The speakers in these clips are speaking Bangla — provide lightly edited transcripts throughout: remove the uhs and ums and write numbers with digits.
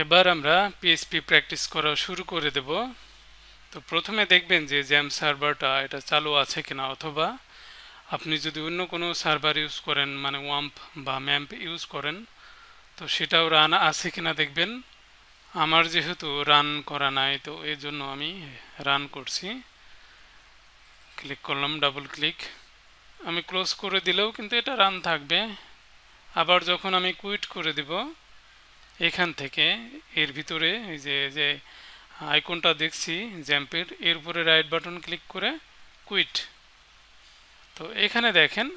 এবার আমরা পিএইচপি প্র্যাকটিস করা শুরু করে দেব। তো প্রথমে দেখবেন যে জ্যাম সার্ভারটা এটা চালু আছে কিনা, অথবা আপনি যদি অন্য কোনো সার্ভার ইউজ করেন, মানে ওয়াম্প বা ম্যাম্প ইউজ করেন, তো সেটাও রান আছে কিনা দেখবেন। আমার যেহেতু রান করা নাই, তো এই জন্য আমি রান করছি। ক্লিক করলাম, ডাবল ক্লিক। আমি ক্লোজ করে দিলেও কিন্তু এটা রান থাকবে। আবার যখন আমি কুইট করে দিব, এখান থেকে এর ভিতরে এই যে আইকনটা দেখছি জ্যাম্পের, এর উপরে রাইট বাটন ক্লিক করে কুইট। তো এখানে দেখেন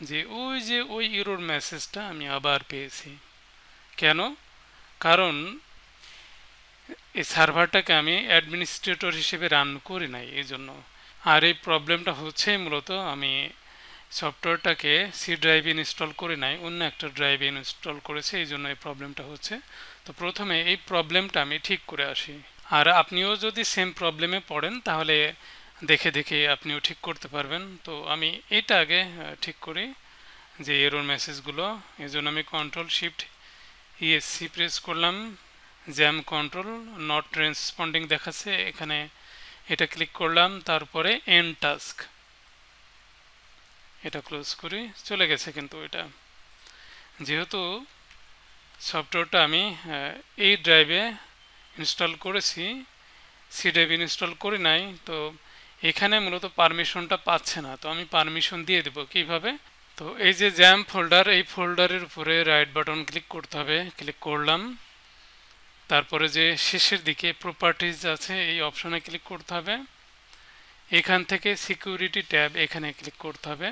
যে ওই এরর মেসেজটা আমি আবার পেয়েছি। কেন? কারণ এই সার্ভারটাকে আমি অ্যাডমিনিস্ট্রেটর হিসেবে রান করি নাই, এই জন্য। আর এই প্রবলেমটা হচ্ছে মূলত আমি সফটওয়্যারটাকে সি ড্রাইভে ইনস্টল করে নাই, অন্য একটা ড্রাইভে ইনস্টল করেছে, এই জন্য এই প্রবলেমটা হচ্ছে। তো প্রথমে এই প্রবলেমটা আমি ঠিক করে আসি। আর আপনিও যদি সেম প্রবলেমে পড়েন, তাহলে দেখে দেখে আপনিও ঠিক করতে পারবেন। তো আমি এটা আগে ঠিক করি, যে এরর মেসেজগুলো। এই জন্য আমি কন্ট্রোল শিফট ইএসসি প্রেস করলাম। জ্যাম কন্ট্রোল নট রেসপন্ডিং দেখাচ্ছে, এখানে এটা ক্লিক করলাম। তারপরে এন্ড টাস্ক, এটা ক্লোজ করি। চলে গেছে। কিন্তু এটা যেহেতু সফটওয়্যারটা আমি এই ড্রাইভে ইনস্টল করেছি, সি ড্রাইভ ইনস্টল করি নাই, তো এখানে মূলত পারমিশনটা পাচ্ছে না। তো আমি পারমিশন দিয়ে দেব কিভাবে। তো এই যে জ্যাম ফোল্ডার, এই ফোল্ডারের উপরে রাইট বাটন ক্লিক করতে হবে। ক্লিক করলাম। তারপরে যে শেষের দিকে প্রপার্টিজ আছে, এই অপশনে ক্লিক করতে হবে। এখান থেকে সিকিউরিটি ট্যাব, এখানে ক্লিক করতে হবে।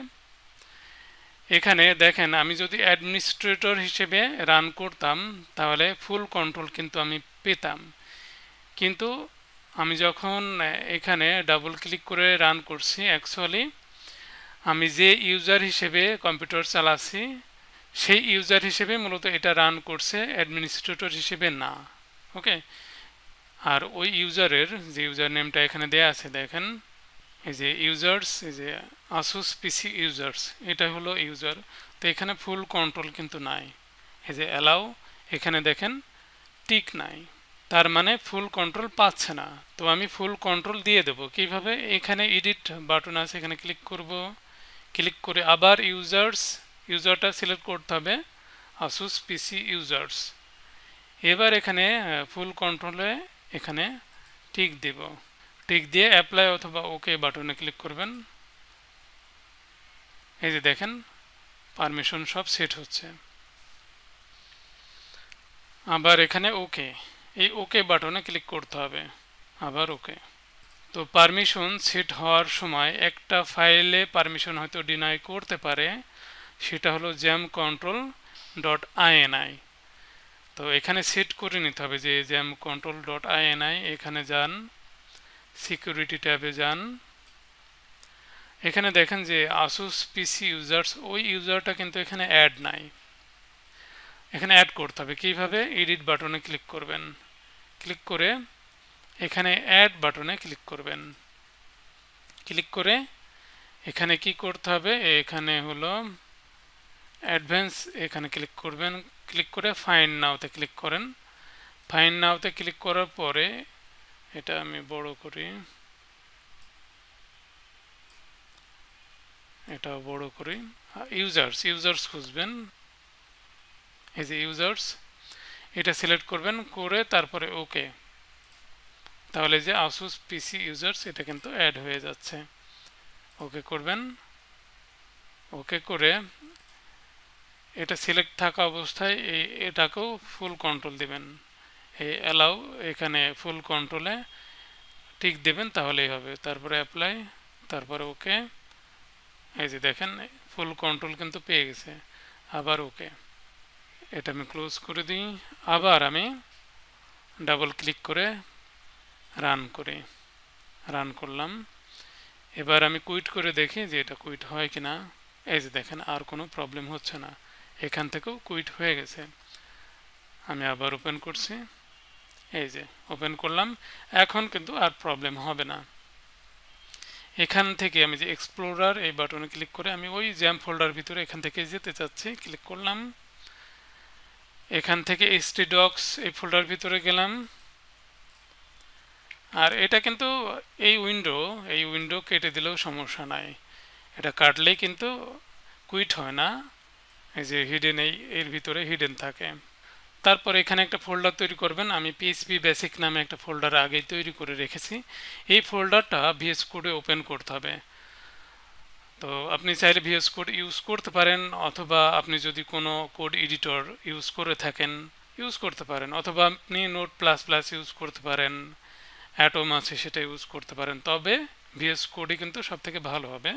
এখানে দেখেন, আমি যদি অ্যাডমিনিস্ট্রেটর হিসেবে রান করতাম, তাহলে ফুল কন্ট্রোল কিন্তু আমি পেতাম। কিন্তু আমি যখন এখানে ডাবল ক্লিক করে রান করছি, অ্যাকচুয়ালি আমি যে ইউজার হিসেবে কম্পিউটার চালাচ্ছি, সেই ইউজার হিসেবে মূলত এটা রান করছে, অ্যাডমিনিস্ট্রেটর হিসেবে না। ওকে। আর ওই ইউজারের যে ইউজার নেমটা এখানে দেয়া আছে, দেখেন এই যে ইউজার্স, এই যে আসুস পিসি ইউজার্স, এটা হলো ইউজার। তো এখানে ফুল কন্ট্রোল কিন্তু নাই। এই যে অ্যালাউ, এখানে দেখেন টিক নাই, তার মানে ফুল কন্ট্রোল পাচ্ছে না। তো আমি ফুল কন্ট্রোল দিয়ে দেব কিভাবে। এখানে এডিট বাটন আছে, এখানে ক্লিক করব। ক্লিক করে আবার ইউজারটা সিলেক্ট করতে হবে, আসুস পিসি ইউজার্স। এবার এখানে ফুল কন্ট্রোলে এখানে টিক দেব। টিক দিয়ে অ্যাপ্লাই অথবা ওকে বাটনে ক্লিক করবেন। এই যে দেখেন পারমিশন সব সেট হচ্ছে। আবার এখানে ওকে, এই ওকে বাটনে ক্লিক করতে হবে, আবার ওকে। তো পারমিশন সেট হওয়ার সময় একটা ফাইলে পারমিশন হয়তো ডিনাই করতে পারে, সেটা হলো জ্যাম কন্ট্রোল ডট আইএনআই। তো এখানে সেট করে নিতে হবে যে জ্যাম কন্ট্রোল ডট আইএনআই, এখানে যান, সিকিউরিটি ট্যাবে যান। এখানে দেখেন যে আসুস পিসি ইউজার্স, ওই ইউজারটা কিন্তু এখানে অ্যাড নাই। এখানে অ্যাড করতে হবে কিভাবে। এডিট বাটনে ক্লিক করবেন। ক্লিক করে এখানে অ্যাড বাটনে ক্লিক করবেন। ক্লিক করে এখানে কি করতে হবে, এখানে হলো অ্যাডভান্স, এখানে ক্লিক করবেন। ক্লিক করে ফাইন্ড নাওতে ক্লিক করেন। ফাইন্ড নাওতে ক্লিক করার পরে, এটা আমি বড় করি, এটাও বড় করি। ইউজার্স খুঁজবেন। এই যে ইউজার্স, এটা সিলেক্ট করবেন, করে তারপরে ওকে। তাহলে যে আসুস পিসি ইউজার্স, এটা কিন্তু অ্যাড হয়ে যাচ্ছে। ওকে করবেন। ওকে করে এটা সিলেক্ট থাকা অবস্থায় এটাকেও ফুল কন্ট্রোল দিবেন। এই অ্যালাউ, এখানে ফুল কন্ট্রোলে টিক দেবেন, তাহলেই হবে। তারপরে অ্যাপ্লাই, তারপরে ওকে। এই যে দেখেন ফুল কন্ট্রোল কিন্তু পেয়ে গেছে। আবার ওকে, এটা আমি ক্লোজ করে দিই। আবার আমি ডাবল ক্লিক করে রান করলাম। এবার আমি কুইট করে দেখি যে এটা কুইট হয় কিনা। এই যে দেখেন আর কোনো প্রবলেম হচ্ছে না, এখান থেকেও কুইট হয়ে গেছে। আমি আবার ওপেন করছি, এই যে ওপেন করলাম, এখন কিন্তু আর প্রবলেম হবে না। এখান থেকে আমি যে এক্সপ্লোরার, এই বাটনে ক্লিক করে আমি ওই জ্যাম ফোল্ডার ভিতরে এখান থেকে যেতে চাচ্ছি। ক্লিক করলাম। এখান থেকে htdocs এই ফোল্ডার ভিতরে গেলাম। আর এটা কিন্তু এই উইন্ডো কেটে দিলেও সমস্যা নাই, এটা কাটলেই কিন্তু কুইট হয় না, এই যে হিডেন এর ভিতরে হিডেন থাকে। তারপর এখানে একটা ফোল্ডার তৈরি করবেন। আমি PHP বেসিক নামে একটা ফোল্ডার আগেই তৈরি করে রেখেছি। এই ফোল্ডারটা VS কোডে ওপেন করতে হবে। তো আপনি চাইলে VS কোড ইউজ করতে পারেন, অথবা আপনি যদি কোনো কোড এডিটর ইউজ করে থাকেন ইউজ করতে পারেন, অথবা আপনি নোট প্লাস প্লাস ইউজ করতে পারেন, অ্যাটম আছে সেটা ইউজ করতে পারেন। তবে VS কোডই কিন্তু সব থেকে ভালো হবে।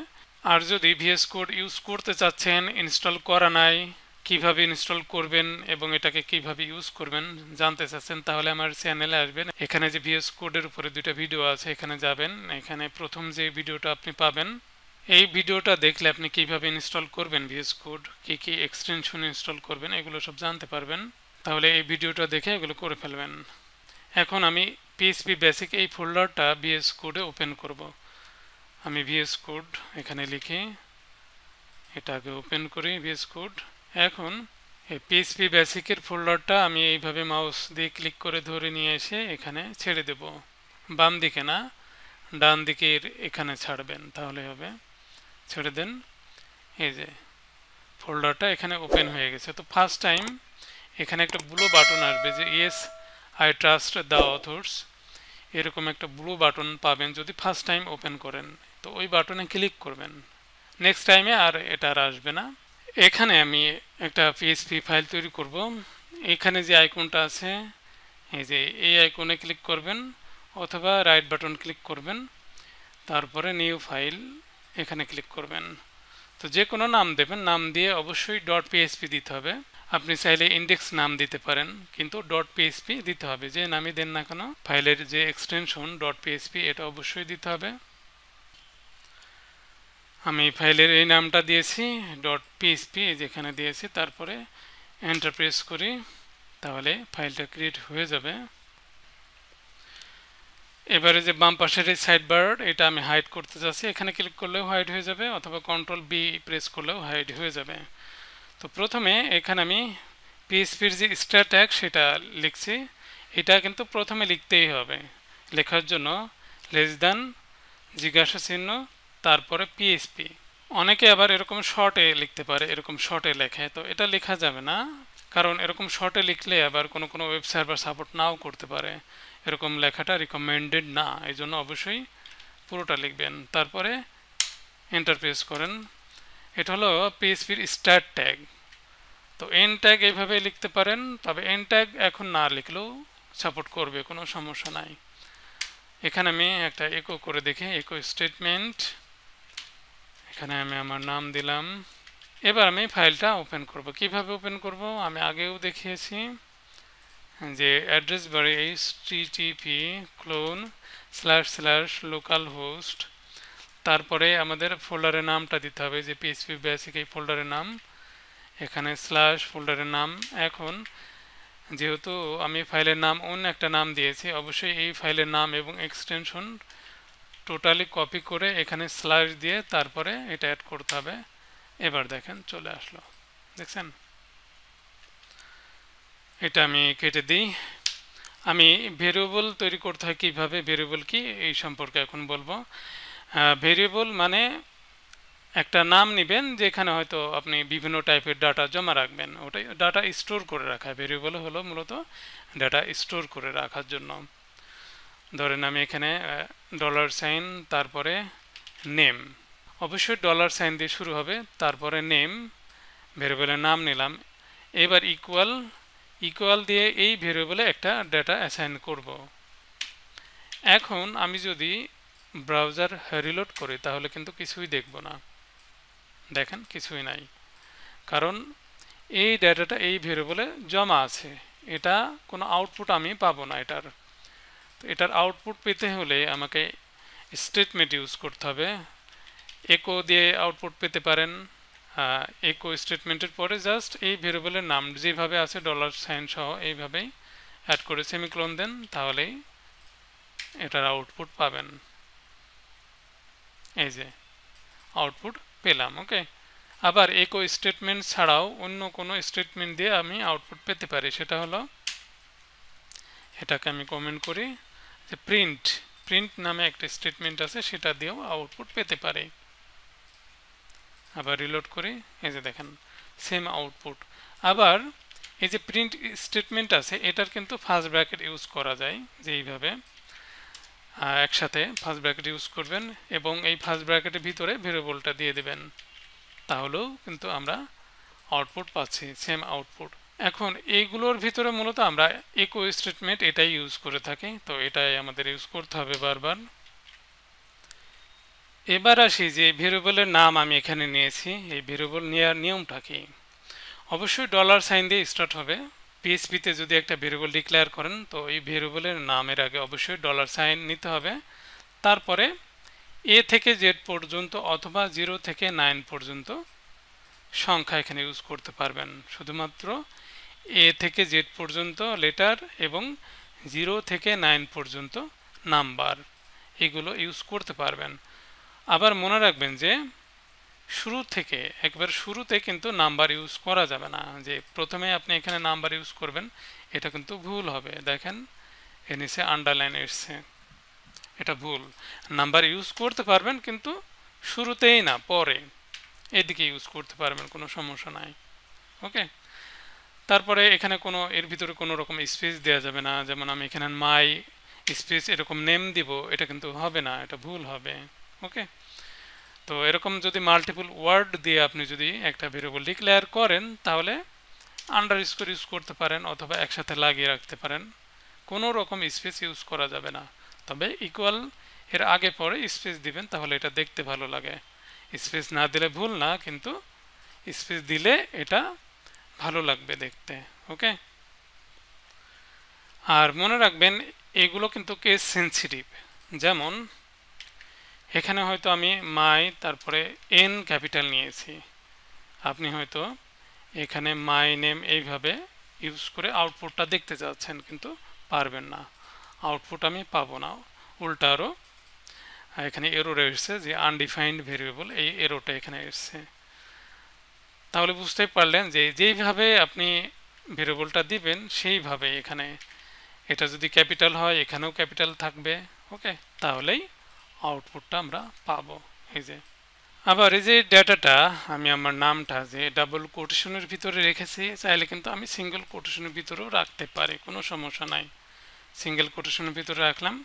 আর যদি VS কোড ইউজ করতে চাচ্ছেন, ইনস্টল করা নাই, কিভাবে ইনস্টল করবেন এবং এটাকে কিভাবে ইউজ করবেন জানতে চাচ্ছেন, তাহলে আমার চ্যানেলে আসবেন। এখানে যে VS কোডের উপরে দুইটা ভিডিও আছে, এখানে যাবেন। এখানে প্রথম যে ভিডিওটা আপনি পাবেন, এই ভিডিওটা দেখলে আপনি কিভাবে ইনস্টল করবেন VS কোড, কি কি এক্সটেনশন ইনস্টল করবেন, এগুলো সব জানতে পারবেন। তাহলে এই ভিডিওটা দেখে এগুলো করে ফেলবেন। এখন আমি PHP বেসিক এই ফোল্ডারটা VS কোডে ওপেন করব। আমি VS কোড এখানে লিখি, এটাকে ওপেন করি VS কোড। এখন এই PHP বেসিকের ফোল্ডারটা আমি এইভাবে মাউস দিয়ে ক্লিক করে ধরে নিয়ে এসে এখানে ছেড়ে দেব। বাম দিকে না, ডান দিকের এখানে ছাড়বেন, তাহলে হবে। ছেড়ে দেন। এই যে ফোল্ডারটা এখানে ওপেন হয়ে গেছে। তো ফার্স্ট টাইম এখানে একটা ব্লু বাটন আসবে যে yes I trust the author's, এরকম একটা ব্লু বাটন পাবেন যদি ফার্স্ট টাইম ওপেন করেন। তো ওই বাটনে ক্লিক করবেন। নেক্সট টাইমে আর এটা আর আসবে না। এখানে আমি একটা PHP ফাইল তৈরি করব। এখানে যে আইকনটা আছে, এই যে এই আইকনে ক্লিক করবেন, অথবা রাইট বাটন ক্লিক করবেন, তারপরে নিউ ফাইল এখানে ক্লিক করবেন। তো যে কোনো নাম দেবেন, নাম দিয়ে অবশ্যই .php দিতে হবে। আপনি চাইলে ইন্ডেক্স নাম দিতে পারেন, কিন্তু .php দিতে হবে। যে নামই দেন না কেন, ফাইলের যে এক্সটেনশন .php এটা অবশ্যই দিতে হবে। আমি ফাইলের এই নামটা দিয়েছি .php, যেখানে দিয়েছি, তারপরে এন্টার প্রেস করি, তাহলে ফাইলটা ক্রিয়েট হয়ে যাবে। এবারে যে বাম পাশের এই সাইড বার, এটা আমি হাইড করতে চাচ্ছি, এখানে ক্লিক করলেও হাইড হয়ে যাবে, অথবা Ctrl+B প্রেস করলেও হাইড হয়ে যাবে। তো প্রথমে এখানে আমি PHPর যে স্টার ট্যাগ সেটা লিখছি। এটা কিন্তু প্রথমে লিখতেই হবে। লেখার জন্য লেস দ্যান, জিজ্ঞাসা চিহ্ন, তারপরে PHP। অনেকে আবার এরকম শর্টে লিখতে পারে, এরকম শর্টে লেখে, তো এটা লেখা যাবে না, কারণ এরকম শর্টে লিখলে আবার কোনো ওয়েব সার্ভার সাপোর্ট নাও করতে পারে। এরকম লেখাটা রিকমেন্ডেড না, এই জন্য অবশ্যই পুরোটা লিখবেন। তারপরে এন্টার প্রেস করেন। এটা হলো PHPর স্টার্ট ট্যাগ। তো এন্ড ট্যাগ এইভাবে লিখতে পারেন, তবে এন্ড ট্যাগ এখন না লিখলেও সাপোর্ট করবে, কোনো সমস্যা নাই। এখানে আমি একটা ইকো করে দেখি, ইকো স্টেটমেন্ট। এখানে আমি আমার নাম দিলাম। এবার আমি ফাইলটা ওপেন করব। কিভাবে ওপেন করব আমি আগেও দেখিয়েছি, যে অ্যাড্রেস বারে http://localhost, তারপরে আমাদের ফোল্ডারের নামটা দিতে হবে, যে PHP বেসিক এই ফোল্ডারের নাম, এখানে স্ল্যাশ ফোল্ডারের নাম। এখন যেহেতু আমি ফাইলের নাম অন্য একটা নাম দিয়েছি, অবশ্যই এই ফাইলের নাম এবং এক্সটেনশন টোটালি কপি করে এখানে স্ল্যাশ দিয়ে তারপরে এটা অ্যাড করতে হবে। এবার দেখেন চলে আসলো, দেখছেন। এটা আমি কেটে দিই। আমি ভেরিয়েবল তৈরি করতে হয় কিভাবে, ভেরিয়েবল কি এই সম্পর্কে এখন বলবো। ভেরিয়েবল মানে একটা নাম নেবেন, যেখানে হয়তো আপনি বিভিন্ন টাইপের ডাটা জমা রাখবেন, ওটাই ডাটা স্টোর করে রাখা। ভেরিয়েবল হলো মূলত ডাটা স্টোর করে রাখার জন্য। ধরেন আমি এখানে $, তারপরে নেম, অবশ্যই $সাইন দিয়ে শুরু হবে, তারপরে নেম, ভেরিয়েবলের নাম নিলাম। এবার ইকুয়াল দিয়ে এই ভেরিয়েবলে একটা ডাটা অ্যাসাইন করব। এখন আমি যদি ব্রাউজার রিলোড করি তাহলে কিন্তু কিছুই দেখব না, দেখেন কিছুই নাই, কারণ এই ডাটাটা এই ভেরিয়েবলে জমা আছে। এটা কোনো আউটপুট আমি পাবো না এটার। তো এটার আউটপুট পেতে হলে আমাকে স্টেটমেন্ট ইউজ করতে হবে। একো দিয়ে আউটপুট পেতে পারেন। একো স্টেটমেন্টের পরে জাস্ট এই ভেরিয়েবলের নাম যেভাবে আছে $সাইন সহ এইভাবেই অ্যাড করে সেমিকোলন দেন, তাহলেই এটার আউটপুট পাবেন। এই যে আউটপুট পেলাম। ওকে, আবার ইকো স্টেটমেন্ট ছাড়াও অন্য কোনো স্টেটমেন্ট দিয়ে আমি আউটপুট পেতে পারি, সেটা হলো এটাকে আমি কমেন্ট করি যে প্রিন্ট প্রিন্ট নামে একটা স্টেটমেন্ট আছে, সেটা দিয়েও আউটপুট পেতে পারি। আবার রিলোড করি, এই যে দেখেন সেম আউটপুট। আবার এই যে প্রিন্ট স্টেটমেন্ট আছে এটার কিন্তু ফার্স্ট ব্র্যাকেট ইউজ করা যায়, যে এইভাবে একসাথে ফার্স্ট ব্র্যাকেট ইউজ করবেন এবং এই ফার্স্ট ব্র্যাকেটের ভিতরে ভেরিয়েবলটা দিয়ে দেবেন, তাহলেও কিন্তু আমরা আউটপুট পাচ্ছি, সেম আউটপুট। এখন এইগুলোর ভিতরে মূলত আমরা ইকো স্টেটমেন্ট এটাই ইউজ করে থাকি, তো এটাই আমাদের ইউজ করতে হবে বারবার। এবার আসি যে ভেরিয়েবলের নাম আমি এখানে নিয়েছি, এই ভেরিয়েবল নেওয়ার নিয়মটা কি? অবশ্যই ডলার সাইন দিয়ে স্টার্ট হবে। পিএইচপিতে যদি একটা ভেরিয়েবল ডিক্লেয়ার করেন তো এই ভেরিয়েবলের নামের আগে অবশ্যই ডলার সাইন নিতে হবে, তারপরে এ থেকে জেড পর্যন্ত অথবা 0 থেকে 9 পর্যন্ত সংখ্যা এখানে ইউজ করতে পারবেন। শুধুমাত্র এ থেকে জেড পর্যন্ত লেটার এবং 0 থেকে 9 পর্যন্ত নাম্বার, এগুলো ইউজ করতে পারবেন। আবার মনে রাখবেন যে শুরু থেকে একবার শুরুতে কিন্তু নাম্বার ইউজ করা যাবে না, যে প্রথমে আপনি এখানে নাম্বার ইউজ করবেন, এটা কিন্তু ভুল হবে। দেখেন এর নিচে আন্ডারলাইন এসছে, এটা ভুল। নাম্বার ইউজ করতে পারবেন কিন্তু শুরুতেই না, পরে এদিকে ইউজ করতে পারবেন, কোনো সমস্যা নাই। ওকে, তারপরে এখানে কোনো এর ভিতরে কোনো রকম স্পেস দেওয়া যাবে না, যেমন আমি এখানে মাই স্পেস এরকম নেম দিব, এটা কিন্তু হবে না, এটা ভুল হবে। ওকে, তো এরকম যদি মাল্টিপল ওয়ার্ড দিয়ে আপনি যদি একটা ভেরিয়েবল ডিক্লেয়ার করেন তাহলে আন্ডারস্কোর ইউজ করতে পারেন অথবা একসাথে লাগিয়ে রাখতে পারেন, কোনো রকম স্পেস ইউজ করা যাবে না। তবে ইকুয়াল এর আগে পরে স্পেস দিবেন, তাহলে এটা দেখতে ভালো লাগে। স্পেস না দিলে ভুল না, কিন্তু স্পেস দিলে এটা ভালো লাগবে দেখতে। ওকে, আর মনে রাখবেন এগুলো কিন্তু কেস সেন্সিটিভ। যেমন এখানে হয়তো আমি মাই তারপরে এন ক্যাপিটাল নিয়েছি, আপনি হয়তো এখানে মাই নেম এইভাবে ইউজ করে আউটপুটটা দেখতে চাচ্ছেন কিন্তু পারবেন না, আউটপুট আমি পাবো না। উল্টা আরও এখানে এরর এসছে যে আনডিফাইন্ড ভেরিয়েবল, এই এররটা এখানে এসছে। তাহলে বুঝতেই পারলেন যে যেইভাবে আপনি ভেরিয়েবলটা দিবেন সেইভাবে এখানে এটা যদি ক্যাপিটাল হয় এখানেও ক্যাপিটাল থাকবে। ওকে, তাহলেই আউটপুটটা আমরা পাবো। এই যে আবার এই যে ডেটাটা আমি আমার নামটা যে ডাবল কোটেশনের ভিতরে রেখেছি, চাইলে কিন্তু আমি সিঙ্গেল কোটেশনের ভিতরেও রাখতে পারি, কোনো সমস্যা নাই। সিঙ্গেল কোটেশনের ভিতরে রাখলাম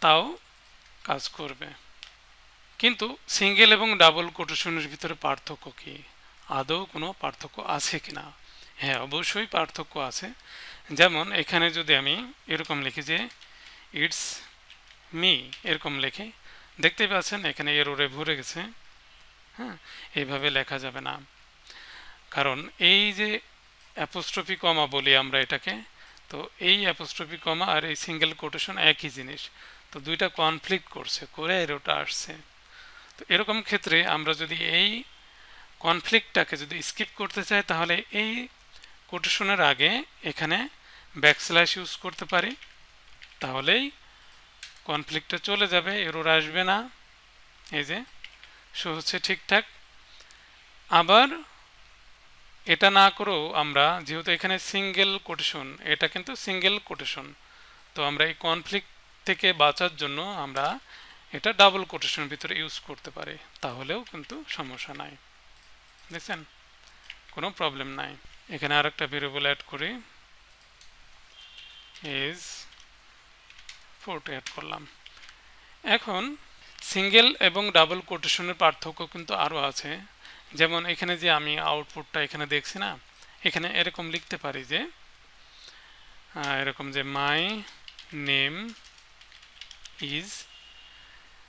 তাও কাজ করবে। কিন্তু সিঙ্গেল এবং ডাবল কোটেশনের ভিতরে পার্থক্য কি? আদৌ কোনো পার্থক্য আছে কিনা? হ্যাঁ, অবশ্যই পার্থক্য আছে। যেমন এখানে যদি আমি এরকম লিখি যে ইটস মি, এরকম লিখি, দেখতেই পাচ্ছেন এখানে এররে ভরে গেছে। হ্যাঁ, এইভাবে লেখা যাবে না, কারণ এই যে অ্যাপোস্ট্রফি কমা বলি আমরা এটাকে, তো এই অ্যাপোস্ট্রফি কমা আর এই সিঙ্গেল কোটেশন একই জিনিস, তো দুইটা কনফ্লিক্ট করছে, করে এরোটা আসছে। তো এরকম ক্ষেত্রে আমরা যদি এই কনফ্লিক্টটাকে যদি স্কিপ করতে চাই তাহলে এই কোটেশনের আগে এখানে ব্যাকস্ল্যাশ ইউজ করতে পারি, তাহলেই কনফ্লিক্টটা চলে যাবে, এরর আসবে না। এই যে শো হচ্ছে ঠিকঠাক। আবার এটা না করেও আমরা যেহেতু এখানে সিঙ্গেল কোটেশন, এটা কিন্তু সিঙ্গেল কোটেশন, তো আমরা এই কনফ্লিক্ট থেকে বাঁচার জন্য আমরা এটা ডাবল কোটেশনের ভিতরে ইউজ করতে পারি, তাহলেও কিন্তু সমস্যা নাই। দেখছেন, কোনো প্রবলেম নাই। এখানে আর একটা ভেরিয়েবল অ্যাড করি, ইজ ফোর্ট অ্যাড করলাম। এখন সিঙ্গেল এবং ডাবল কোটেশনের পার্থক্য কিন্তু আরও আছে। যেমন এখানে যে আমি আউটপুটটা এখানে দেখছি না, এখানে এরকম লিখতে পারি যে এরকম যে মাই নেম ইজ,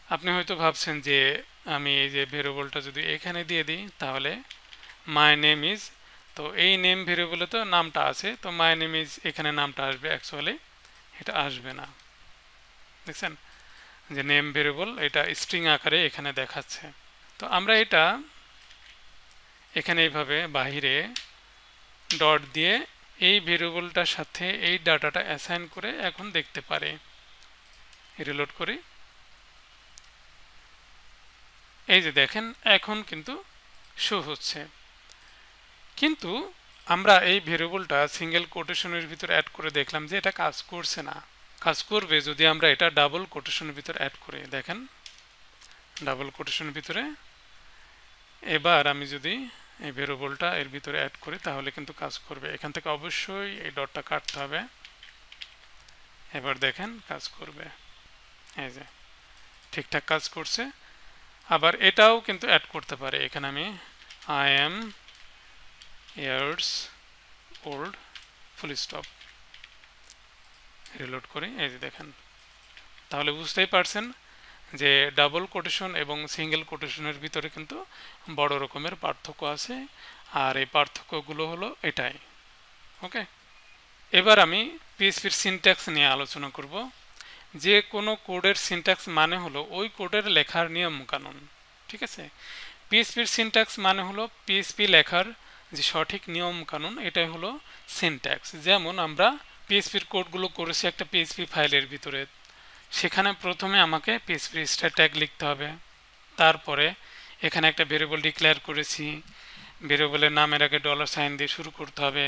আপনি হয়তো ভাবছেন যে আমি এই যে ভেরিয়েবলটা যদি এখানে দিয়ে দিই তাহলে মাই নেম ইজ, তো এই নেম ভেরিয়েবলে তো নামটা আছে, তো মাই নেম ইজ এখানে নামটা আসবে, অ্যাকচুয়ালি এটা আসবে না। দেখছেন যে নেম ভেরিয়েবল এটা স্ট্রিং আকারে এখানে দেখাচ্ছে। তো আমরা এটা এখানে এইভাবে বাহিরে ডট দিয়ে এই ভেরিয়েবলটার সাথে এই ডাটাটা অ্যাসাইন করে এখন দেখতে পারি। রিলোড করি, এই যে দেখেন এখন কিন্তু শো হচ্ছে। কিন্তু আমরা এই ভেরিয়েবলটা সিঙ্গেল কোটেশনের ভিতর অ্যাড করে দেখলাম যে এটা কাজ করছে না। কাজ করবে যদি আমরা এটা ডাবল কোটেশনের ভিতর অ্যাড করি। দেখেন ডাবল কোটেশনের ভিতরে এবার আমি যদি এই ভেরিয়েবলটা এর ভিতরে অ্যাড করি তাহলে কিন্তু কাজ করবে। এখান থেকে অবশ্যই এই ডটটা কাটতে হবে। এবার দেখেন কাজ করবে, এই যে ঠিকঠাক কাজ করছে। আবার এটাও কিন্তু অ্যাড করতে পারে। এখানে আমি I am years old full stop reload করি, এই যে দেখেন। তাহলে বুঝতেই পারছেন যে ডাবল কোটেশন এবং সিঙ্গেল কোটেশনের ভিতরে কিন্তু বড় রকমের পার্থক্য আছে, আর এই পার্থক্যগুলো হলো এটাই। ওকে, এবার আমি পিএইচপির সিনট্যাক্স নিয়ে আলোচনা করব। যে কোনো কোডের সিনট্যাক্স মানে হলো ওই কোডের লেখার নিয়ম কানুন। ঠিক আছে, পিএইচপির সিনট্যাক্স মানে হলো পিএইচপি লেখার যে সঠিক নিয়ম কানুন, এটাই হলো সিনট্যাক্স। যেমন আমরা পিএইচপির কোডগুলো করেছি একটা পিএইচপি ফাইলের ভিতরে, সেখানে প্রথমে আমাকে পিএইচপি স্টার ট্যাগ লিখতে হবে। তারপরে এখানে একটা ভেরিয়েবল ডিক্লেয়ার করেছি, ভেরিয়েবলের নামের আগে $সাইন দিয়ে শুরু করতে হবে,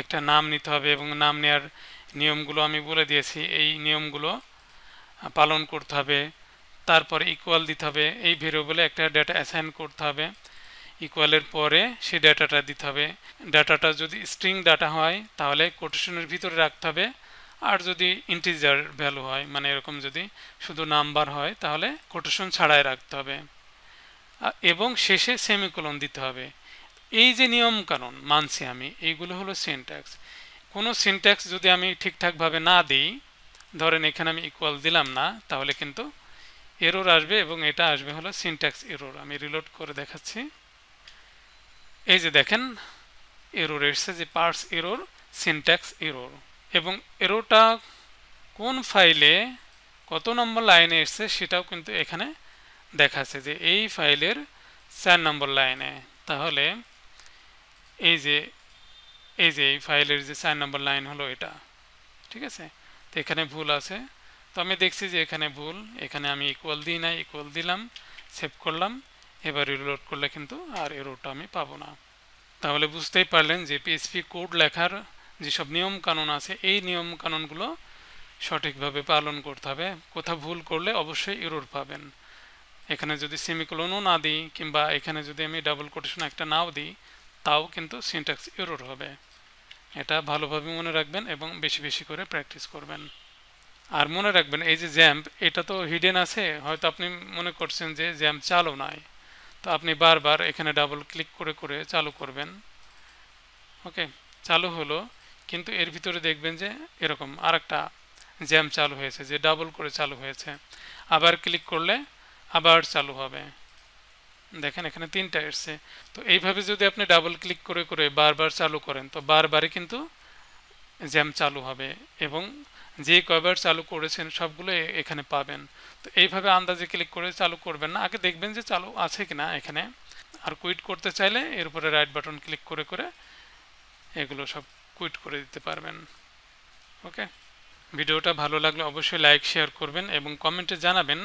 একটা নাম নিতে হবে এবং নাম নেওয়ার নিয়মগুলো আমি বলে দিয়েছি, এই নিয়মগুলো পালন করতে হবে। তারপরে ইকুয়াল দিতে হবে, এই ভেরিয়েবলে একটা ডেটা অ্যাসাইন করতে হবে, ইকুয়ালের পরে সেই ডাটাটা দিতে হবে। ডাটাটা যদি স্ট্রিং ডাটা হয় তাহলে কোটেশনের ভিতরে রাখতে হবে, আর যদি ইন্টিজার ভ্যালু হয় মানে এরকম যদি শুধু নাম্বার হয় তাহলে কোটেশন ছাড়াই রাখতে হবে, এবং শেষে সেমিকোলন দিতে হবে। এই যে নিয়ম কানুন মানছি আমি, এইগুলো হলো সিনট্যাক্স। কোনো সিনট্যাক্স যদি আমি ঠিকঠাকভাবে না দিই, ধরেন এখানে আমি ইকুয়াল দিলাম না, তাহলে কিন্তু এরর আসবে এবং এটা আসবে হলো সিনট্যাক্স এরর। আমি রিলোড করে দেখাচ্ছি, এই যে দেখেন এরর এসছে যে পার্টস এরর, সিনট্যাক্স এরর। এবং এররটা কোন ফাইলে কত নম্বর লাইনে এসছে সেটাও কিন্তু এখানে দেখাচ্ছে যে এই ফাইলের 4 নম্বর লাইনে। তাহলে এই যে এই ফাইলের যে 4 নম্বর লাইন হলো এটা। ঠিক আছে, তো এখানে ভুল আছে, তো আমি দেখছি যে এখানে ভুল, এখানে আমি ইকুয়াল দিই নাই, ইকুয়াল দিলাম, সেভ করলাম, এবার রিলোড করলে কিন্তু আর এররটা আমি পাবো না। তাহলে বুঝতেই পারলেন যে পিএইচপি কোড লেখার যেসব নিয়ম কানুন আছে এই নিয়ম কানুনগুলো সঠিকভাবে পালন করতে হবে। কোথাও ভুল করলে অবশ্যই এরর পাবেন। এখানে যদি সেমিকোলনও না দিই কিংবা এখানে যদি আমি ডাবল কোটেশন একটা নাও দিই তাও কিন্তু সিনট্যাক্স এরর হবে। এটা ভালোভাবে মনে রাখবেন এবং বেশি বেশি করে প্র্যাকটিস করবেন। আর মনে রাখবেন এই যে জ্যাম্প, এটা তো হিডেন আছে, হয়তো আপনি মনে করছেন যে জ্যাম্প চালু নাই, তো আপনি বারবার এখানে ডাবল ক্লিক করে করে চালু করবেন। ওকে, চালু হলো, কিন্তু এর ভিতরে দেখবেন যে এরকম আরেকটা জ্যাম্প চালু হয়েছে, যে ডাবল করে চালু হয়েছে। আবার ক্লিক করলে আবার চালু হবে। দেখেন এখানে 3টা এসছে। তো এইভাবে যদি আপনি ডাবল ক্লিক করে করে বারবার চালু করেন তো বারবারই কিন্তু জ্যাম্প চালু হবে, এবং যে কয়বার চালু করেছেন সবগুলো এখানে পাবেন। তো এইভাবে আন্দাজে ক্লিক করে চালু করবেন না, আগে দেখবেন যে চালু আছে কিনা এখানে। আর কুইট করতে চাইলে এর উপরে রাইট বাটন ক্লিক করে করে এগুলো সব কুইট করে দিতে পারবেন। ওকে, ভিডিওটা ভালো লাগলে অবশ্যই লাইক শেয়ার করবেন এবং কমেন্টে জানাবেন।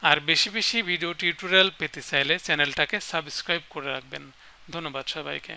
আর বেশি বেশি ভিডিও টিউটোরিয়াল পেতে চাইলে চ্যানেলটাকে সাবস্ক্রাইব করে রাখবেন। ধন্যবাদ সবাইকে।